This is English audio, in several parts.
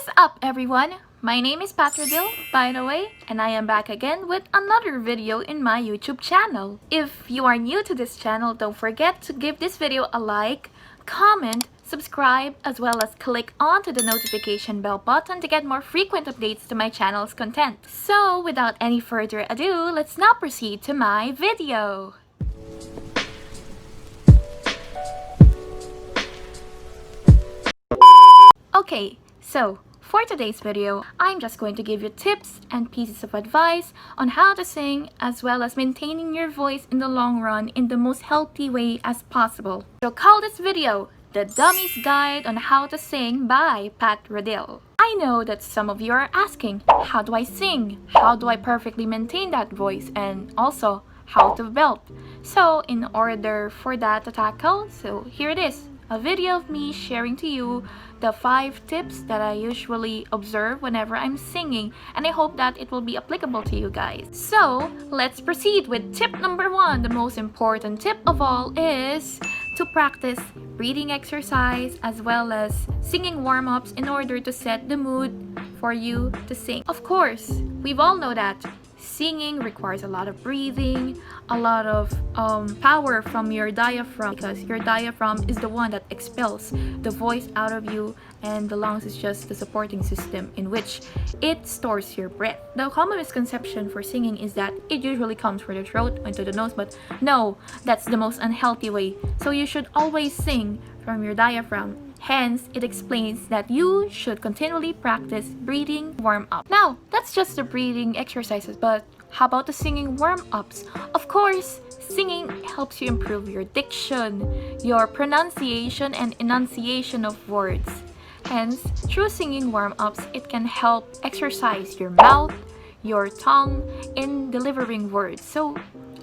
What is up, everyone? My name is Rodil, by the way, and I am back again with another video in my YouTube channel. If you are new to this channel, don't forget to give this video a like, comment, subscribe, as well as click onto the notification bell button to get more frequent updates to my channel's content. So, without any further ado, let's now proceed to my video. Okay, so for today's video, I'm just going to give you tips and pieces of advice on how to sing as well as maintaining your voice in the long run in the most healthy way as possible. So call this video the Dummies Guide on How to Sing by Rodil. I know that some of you are asking, how do I sing? How do I perfectly maintain that voice? And also, how to belt? So in order for that to tackle, so here it is. A video of me sharing to you the 5 tips that I usually observe whenever I'm singing, and I hope that it will be applicable to you guys. So let's proceed with tip number 1. The most important tip of all is to practice breathing exercise as well as singing warm-ups in order to set the mood for you to sing. Of course, we've all know that singing requires a lot of breathing, a lot of power from your diaphragm, because your diaphragm is the one that expels the voice out of you, and the lungs is just the supporting system in which it stores your breath. The common misconception for singing is that it usually comes from the throat into the nose, but no, that's the most unhealthy way. So you should always sing from your diaphragm. Hence, it explains that you should continually practice breathing warm-up. Now, that's just the breathing exercises, but how about the singing warm-ups? Of course, singing helps you improve your diction, your pronunciation, and enunciation of words. Hence, through singing warm-ups, it can help exercise your mouth, your tongue in delivering words. So,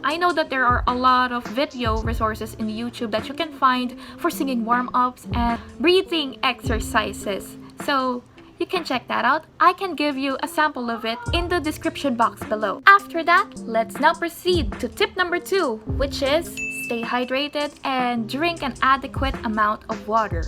I know that there are a lot of video resources in YouTube that you can find for singing warm-ups and breathing exercises. So you can check that out. I can give you a sample of it in the description box below. After that, let's now proceed to tip number 2, which is stay hydrated and drink an adequate amount of water.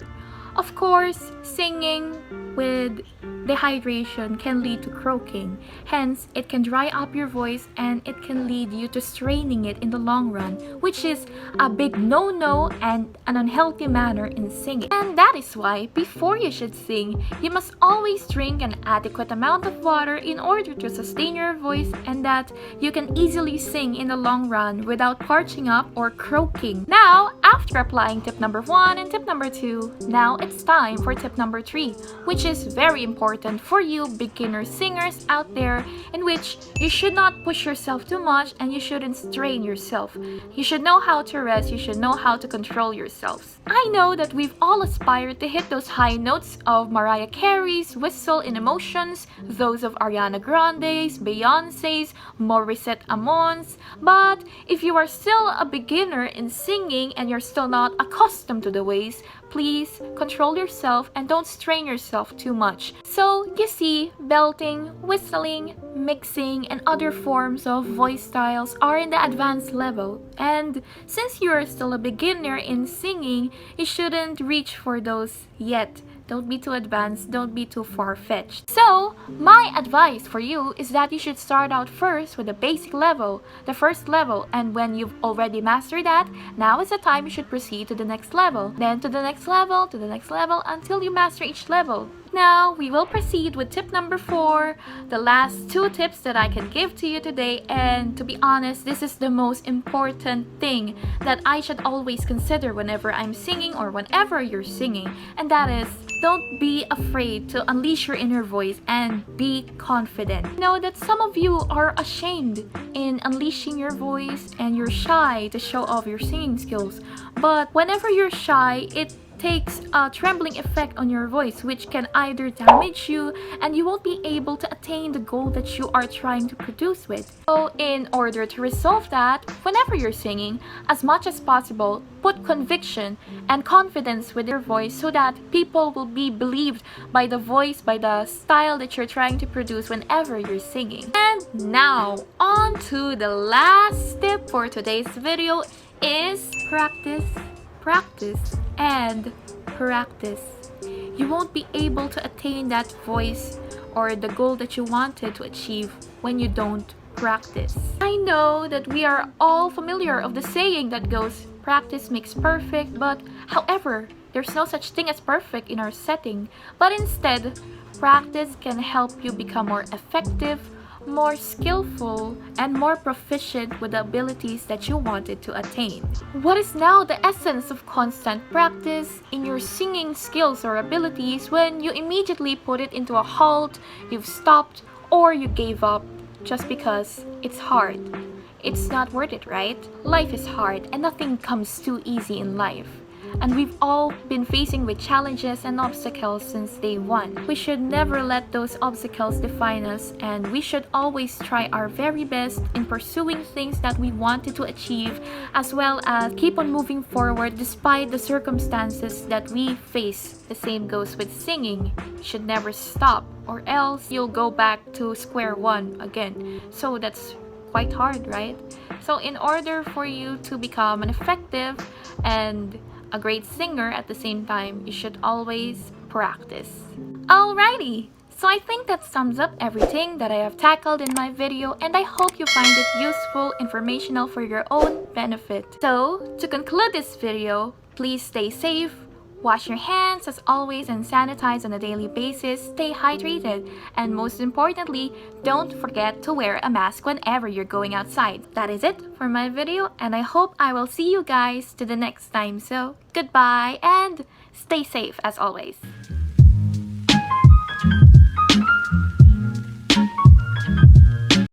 Of course, singing with dehydration can lead to croaking. Hence, it can dry up your voice and it can lead you to straining it in the long run, which is a big no-no and an unhealthy manner in singing. And that is why, before you should sing, you must always drink an adequate amount of water in order to sustain your voice, and that you can easily sing in the long run without parching up or croaking. Now, after applying tip number 1 and tip number 2, now it's time for tip number 3, which is very important for you beginner singers out there, in which you should not push yourself too much and you shouldn't strain yourself. You should know how to rest, you should know how to control yourselves. I know that we've all aspired to hit those high notes of Mariah Carey's Whistle in Emotions, those of Ariana Grande's, Beyonce's, Morissette Amon's, but if you are still a beginner in singing and you're still not accustomed to the ways, please control yourself and don't strain yourself too much. So, you see, belting, whistling, mixing, and other forms of voice styles are in the advanced level. And since you're still a beginner in singing, you shouldn't reach for those yet. Don't be too advanced, don't be too far-fetched. So, my advice for you is that you should start out first with the basic level, the first level, and when you've already mastered that, now is the time you should proceed to the next level, then to the next level, to the next level, until you master each level. Now, we will proceed with tip number 4, the last 2 tips that I can give to you today, and to be honest, this is the most important thing that I should always consider whenever I'm singing or whenever you're singing, and that is, don't be afraid to unleash your inner voice and be confident. I know that some of you are ashamed in unleashing your voice and you're shy to show off your singing skills, but whenever you're shy, it takes a trembling effect on your voice, which can either damage you and you won't be able to attain the goal that you are trying to produce with. So in order to resolve that, whenever you're singing, as much as possible, put conviction and confidence with your voice so that people will be believed by the voice, by the style that you're trying to produce whenever you're singing. And now, on to the last tip for today's video is practice, practice, and practice. You won't be able to attain that voice or the goal that you wanted to achieve when you don't practice. I know that we are all familiar of the saying that goes, practice makes perfect, but however, there's no such thing as perfect in our setting, but instead, practice can help you become more effective, more skillful, and more proficient with the abilities that you wanted to attain. What is now the essence of constant practice in your singing skills or abilities when you immediately put it into a halt, you've stopped, or you gave up just because it's hard? It's not worth it, right? Life is hard and nothing comes too easy in life. And we've all been facing with challenges and obstacles since day one. We should never let those obstacles define us, and we should always try our very best in pursuing things that we wanted to achieve, as well as keep on moving forward despite the circumstances that we face. The same goes with singing. You should never stop, or else you'll go back to square one again. So that's quite hard, right? So in order for you to become an effective and a great singer at the same time, you should always practice. Alrighty, so I think that sums up everything that I have tackled in my video, and I hope you find it useful, informational for your own benefit. So, to conclude this video, please stay safe, wash your hands as always, and sanitize on a daily basis, stay hydrated, and most importantly, don't forget to wear a mask whenever you're going outside. That is it for my video, and I hope I will see you guys to the next time. So, goodbye and stay safe as always.